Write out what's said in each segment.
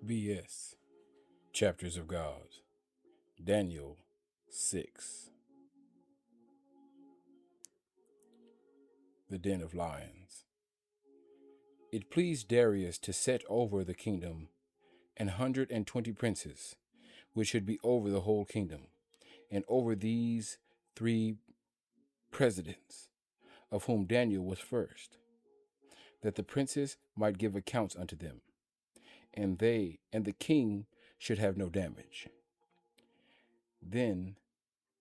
BS Chapters of God. Daniel 6. The Den of Lions. It pleased Darius to set over the kingdom 120 princes, which should be over the whole kingdom, and over these 3 presidents, of whom Daniel was first, that the princes might give accounts unto them, and they and the king should have no damage. Then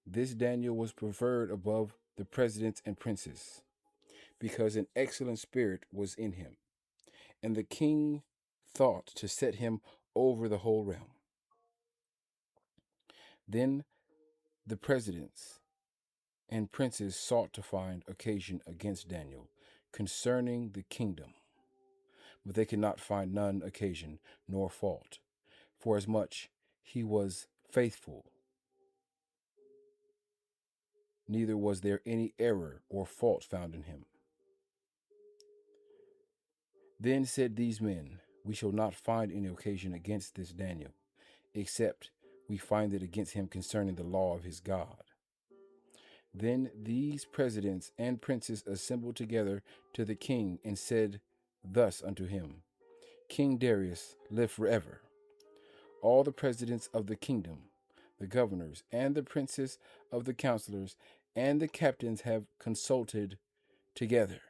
this Daniel was preferred above the presidents and princes, because an excellent spirit was in him, and the king thought to set him over the whole realm. Then the presidents and princes sought to find occasion against Daniel concerning the kingdom, but they could not find none occasion nor fault, forasmuch he was faithful, neither was there any error or fault found in him. Then said these men, We shall not find any occasion against this Daniel, except we find it against him concerning the law of his God. Then these presidents and princes assembled together to the king and said thus unto him, King Darius, live forever. All the presidents of the kingdom, the governors, and the princes of the counselors, and the captains have consulted together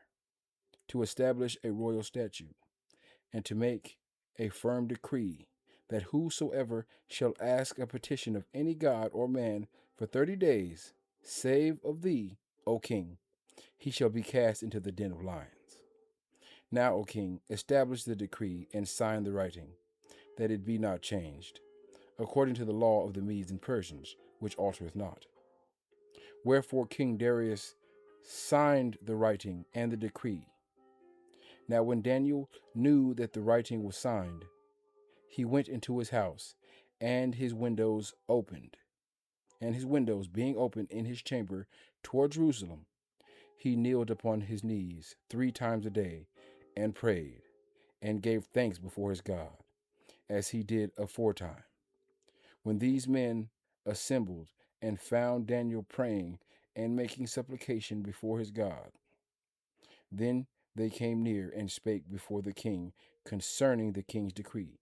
to establish a royal statute, and to make a firm decree, that whosoever shall ask a petition of any god or man for 30 days, save of thee, O king, he shall be cast into the den of lions. Now, O king, establish the decree and sign the writing, that it be not changed, according to the law of the Medes and Persians, which altereth not. Wherefore King Darius signed the writing and the decree. Now when Daniel knew that the writing was signed, he went into his house, and his windows being opened in his chamber toward Jerusalem, he kneeled upon his knees 3 times a day, and prayed, and gave thanks before his God, as he did aforetime. When these men assembled and found Daniel praying and making supplication before his God, then they came near and spake before the king concerning the king's decree.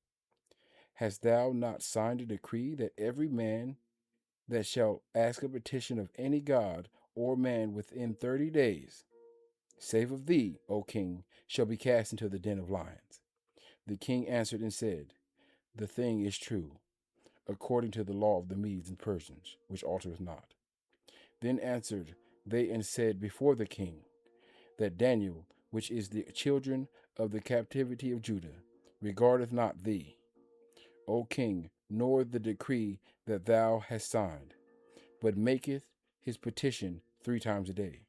Hast thou not signed a decree that every man that shall ask a petition of any god or man within 30 days, save of thee, O king, shall be cast into the den of lions? The king answered and said, The thing is true, according to the law of the Medes and Persians, which altereth not. Then answered they and said before the king, that Daniel, which is the children of the captivity of Judah, regardeth not thee, O king, nor the decree that thou hast signed, but maketh his petition 3 times a day.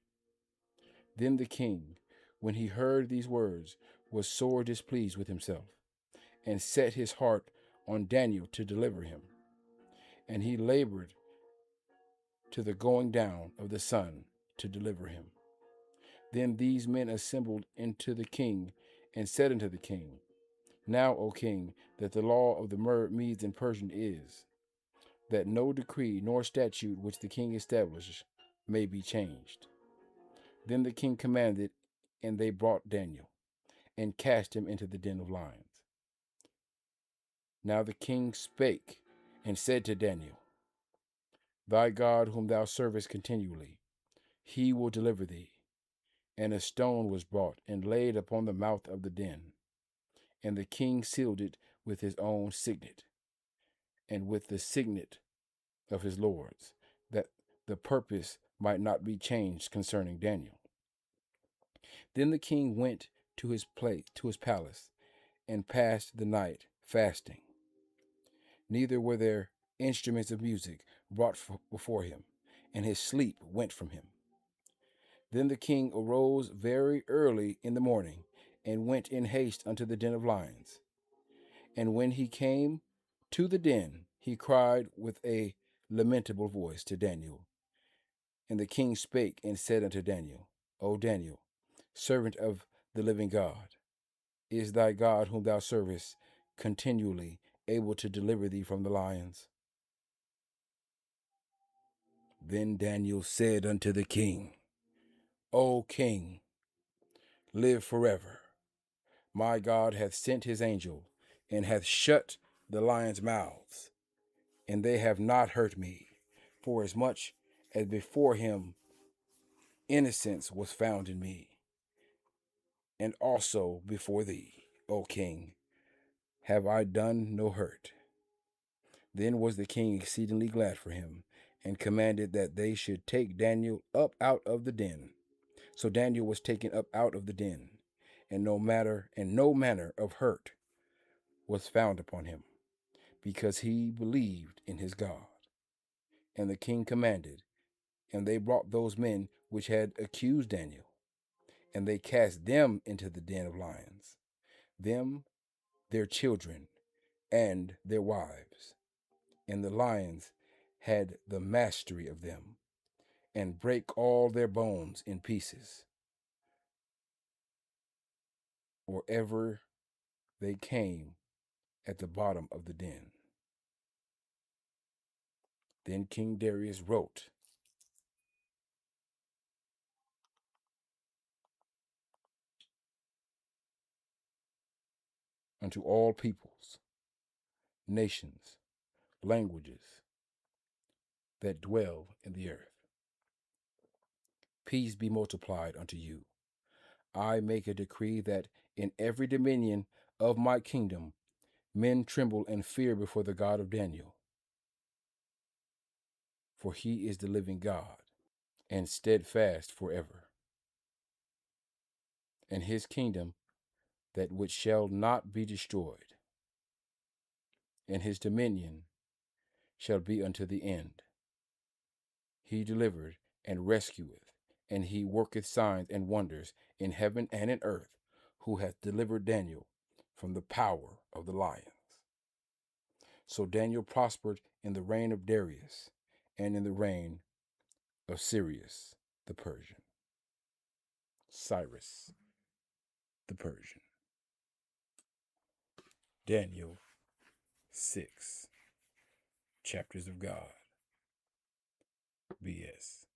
Then the king, when he heard these words, was sore displeased with himself, and set his heart on Daniel to deliver him. And he labored to the going down of the sun to deliver him. Then these men assembled into the king, and said unto the king, Now, O king, that the law of the Medes and Persians is, that no decree nor statute which the king established may be changed. Then the king commanded, and they brought Daniel, and cast him into the den of lions. Now the king spake, and said to Daniel, Thy God whom thou servest continually, he will deliver thee. And a stone was brought, and laid upon the mouth of the den. And the king sealed it with his own signet, and with the signet of his lords, that the purpose might not be changed concerning Daniel. Then the king went to his palace, and passed the night fasting. Neither were there instruments of music brought before him, and his sleep went from him. Then the king arose very early in the morning, and went in haste unto the den of lions. And when he came to the den, he cried with a lamentable voice to Daniel. And the king spake and said unto Daniel, O Daniel, servant of the living God, is thy God whom thou servest continually able to deliver thee from the lions? Then Daniel said unto the king, O king, live forever. My God hath sent his angel, and hath shut the lions' mouths, and they have not hurt me, forasmuch as before him innocence was found in me, and also before thee, O king, have I done no hurt. Then was the king exceedingly glad for him, and commanded that they should take Daniel up out of the den. So Daniel was taken up out of the den, and no manner of hurt was found upon him, because he believed in his God. And the king commanded, and they brought those men which had accused Daniel, and they cast them into the den of lions, them, their children, and their wives. And the lions had the mastery of them, and brake all their bones in pieces, or ever they came at the bottom of the den. Then King Darius wrote unto all peoples, nations, languages that dwell in the earth, peace be multiplied unto you. I make a decree that in every dominion of my kingdom men tremble and fear before the God of Daniel, for he is the living God, and steadfast forever. And his kingdom that which shall not be destroyed, and his dominion shall be unto the end. He delivered and rescueth, and he worketh signs and wonders in heaven and in earth, who hath delivered Daniel from the power of the lions. So Daniel prospered in the reign of Darius, and in the reign of Cyrus the Persian. Cyrus the Persian. Daniel 6 Chapters of God. BS.